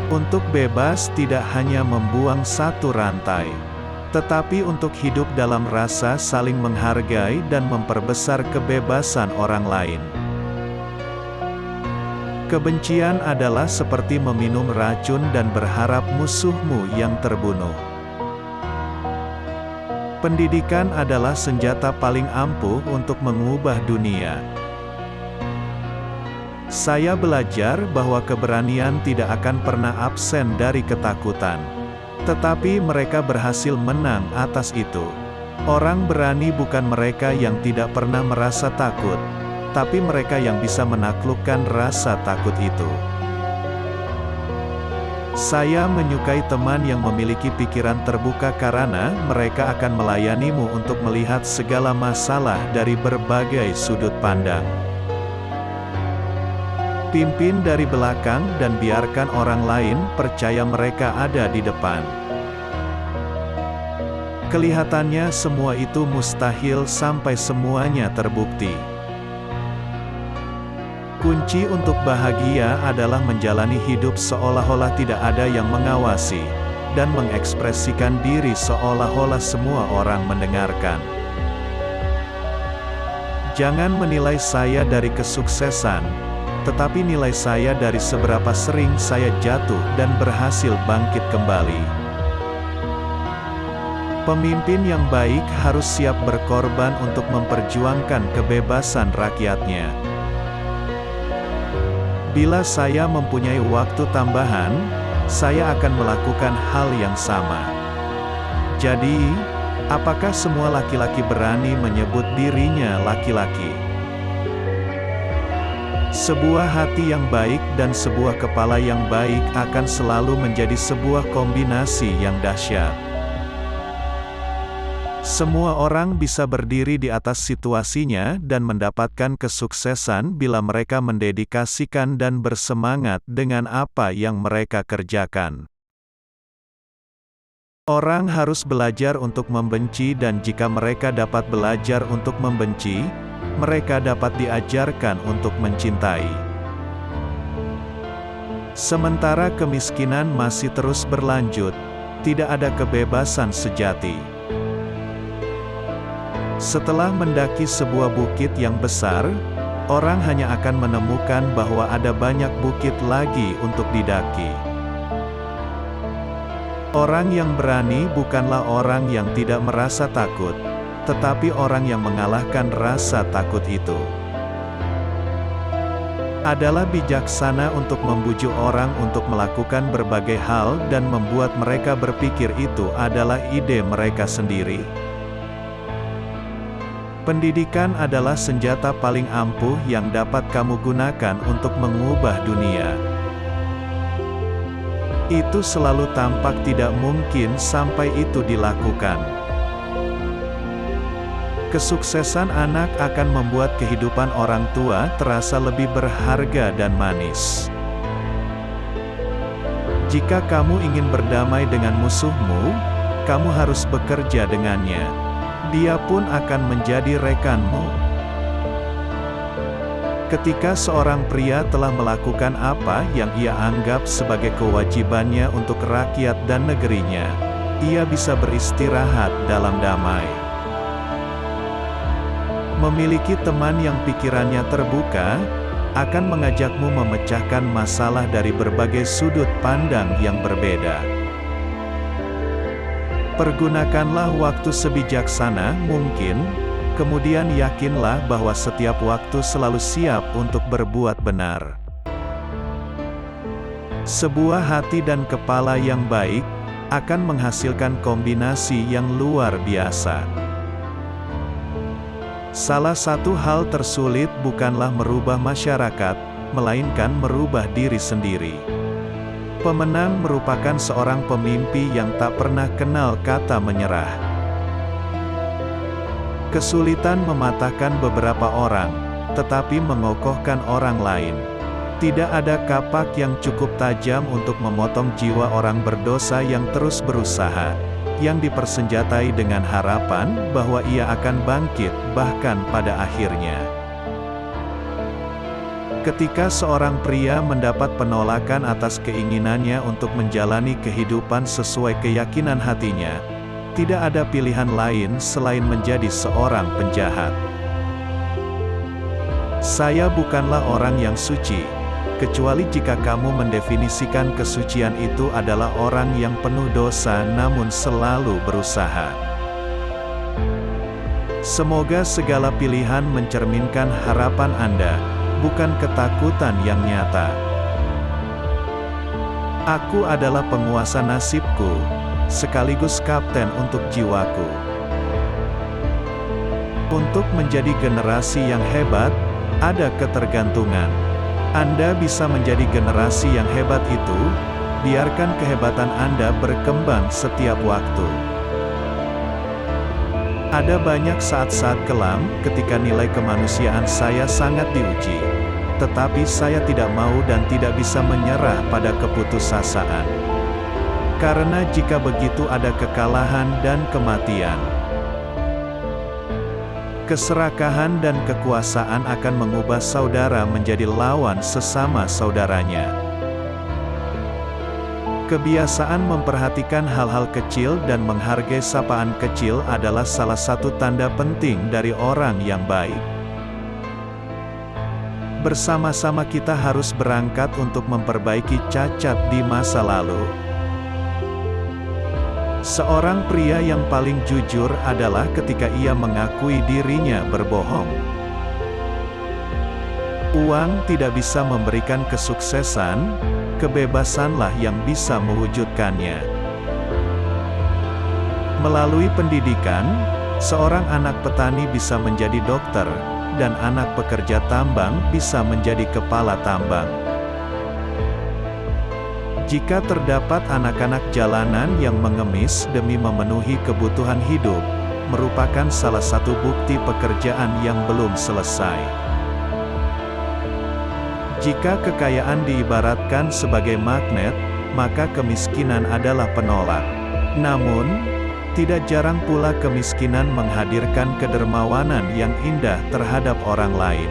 Untuk bebas tidak hanya membuang satu rantai, tetapi untuk hidup dalam rasa saling menghargai dan memperbesar kebebasan orang lain. Kebencian adalah seperti meminum racun dan berharap musuhmu yang terbunuh. Pendidikan adalah senjata paling ampuh untuk mengubah dunia. Saya belajar bahwa keberanian tidak akan pernah absen dari ketakutan. Tetapi mereka berhasil menang atas itu. Orang berani bukan mereka yang tidak pernah merasa takut, tapi mereka yang bisa menaklukkan rasa takut itu. Saya menyukai teman yang memiliki pikiran terbuka karena mereka akan melayanimu untuk melihat segala masalah dari berbagai sudut pandang. Pimpin dari belakang dan biarkan orang lain percaya mereka ada di depan. Kelihatannya semua itu mustahil sampai semuanya terbukti. Kunci untuk bahagia adalah menjalani hidup seolah-olah tidak ada yang mengawasi, dan mengekspresikan diri seolah-olah semua orang mendengarkan. Jangan menilai saya dari kesuksesan, tetapi nilai saya dari seberapa sering saya jatuh dan berhasil bangkit kembali. Pemimpin yang baik harus siap berkorban untuk memperjuangkan kebebasan rakyatnya. Bila saya mempunyai waktu tambahan, saya akan melakukan hal yang sama. Jadi, apakah semua laki-laki berani menyebut dirinya laki-laki? Sebuah hati yang baik dan sebuah kepala yang baik akan selalu menjadi sebuah kombinasi yang dahsyat. Semua orang bisa berdiri di atas situasinya dan mendapatkan kesuksesan bila mereka mendedikasikan dan bersemangat dengan apa yang mereka kerjakan. Orang harus belajar untuk membenci, dan jika mereka dapat belajar untuk membenci, mereka dapat diajarkan untuk mencintai. Sementara kemiskinan masih terus berlanjut, tidak ada kebebasan sejati. Setelah mendaki sebuah bukit yang besar, orang hanya akan menemukan bahwa ada banyak bukit lagi untuk didaki. Orang yang berani bukanlah orang yang tidak merasa takut, tetapi orang yang mengalahkan rasa takut itu. Adalah bijaksana untuk membujuk orang untuk melakukan berbagai hal dan membuat mereka berpikir itu adalah ide mereka sendiri. Pendidikan adalah senjata paling ampuh yang dapat kamu gunakan untuk mengubah dunia. Itu selalu tampak tidak mungkin sampai itu dilakukan. Kesuksesan anak akan membuat kehidupan orang tua terasa lebih berharga dan manis. Jika kamu ingin berdamai dengan musuhmu, kamu harus bekerja dengannya. Dia pun akan menjadi rekanmu. Ketika seorang pria telah melakukan apa yang ia anggap sebagai kewajibannya untuk rakyat dan negerinya, ia bisa beristirahat dalam damai. Memiliki teman yang pikirannya terbuka, akan mengajakmu memecahkan masalah dari berbagai sudut pandang yang berbeda. Pergunakanlah waktu sebijaksana mungkin, kemudian yakinlah bahwa setiap waktu selalu siap untuk berbuat benar. Sebuah hati dan kepala yang baik akan menghasilkan kombinasi yang luar biasa. Salah satu hal tersulit bukanlah merubah masyarakat, melainkan merubah diri sendiri. Pemenang merupakan seorang pemimpi yang tak pernah kenal kata menyerah. Kesulitan mematahkan beberapa orang, tetapi mengokohkan orang lain. Tidak ada kapak yang cukup tajam untuk memotong jiwa orang berdosa yang terus berusaha, yang dipersenjatai dengan harapan bahwa ia akan bangkit, bahkan pada akhirnya. Ketika seorang pria mendapat penolakan atas keinginannya untuk menjalani kehidupan sesuai keyakinan hatinya, tidak ada pilihan lain selain menjadi seorang penjahat. Saya bukanlah orang yang suci, kecuali jika kamu mendefinisikan kesucian itu adalah orang yang penuh dosa namun selalu berusaha. Semoga segala pilihan mencerminkan harapan Anda, bukan ketakutan yang nyata. Aku adalah penguasa nasibku, sekaligus kapten untuk jiwaku. Untuk menjadi generasi yang hebat, ada ketergantungan. Anda bisa menjadi generasi yang hebat itu, biarkan kehebatan Anda berkembang setiap waktu. Ada banyak saat-saat kelam ketika nilai kemanusiaan saya sangat diuji. Tetapi saya tidak mau dan tidak bisa menyerah pada keputusasaan. Karena jika begitu ada kekalahan dan kematian. Keserakahan dan kekuasaan akan mengubah saudara menjadi lawan sesama saudaranya. Kebiasaan memperhatikan hal-hal kecil dan menghargai sapaan kecil adalah salah satu tanda penting dari orang yang baik. Bersama-sama kita harus berangkat untuk memperbaiki cacat di masa lalu. Seorang pria yang paling jujur adalah ketika ia mengakui dirinya berbohong. Uang tidak bisa memberikan kesuksesan, kebebasanlah yang bisa mewujudkannya. Melalui pendidikan, seorang anak petani bisa menjadi dokter, dan anak pekerja tambang bisa menjadi kepala tambang. Jika terdapat anak-anak jalanan yang mengemis demi memenuhi kebutuhan hidup, merupakan salah satu bukti pekerjaan yang belum selesai. Jika kekayaan diibaratkan sebagai magnet, maka kemiskinan adalah penolak. Namun, tidak jarang pula kemiskinan menghadirkan kedermawanan yang indah terhadap orang lain.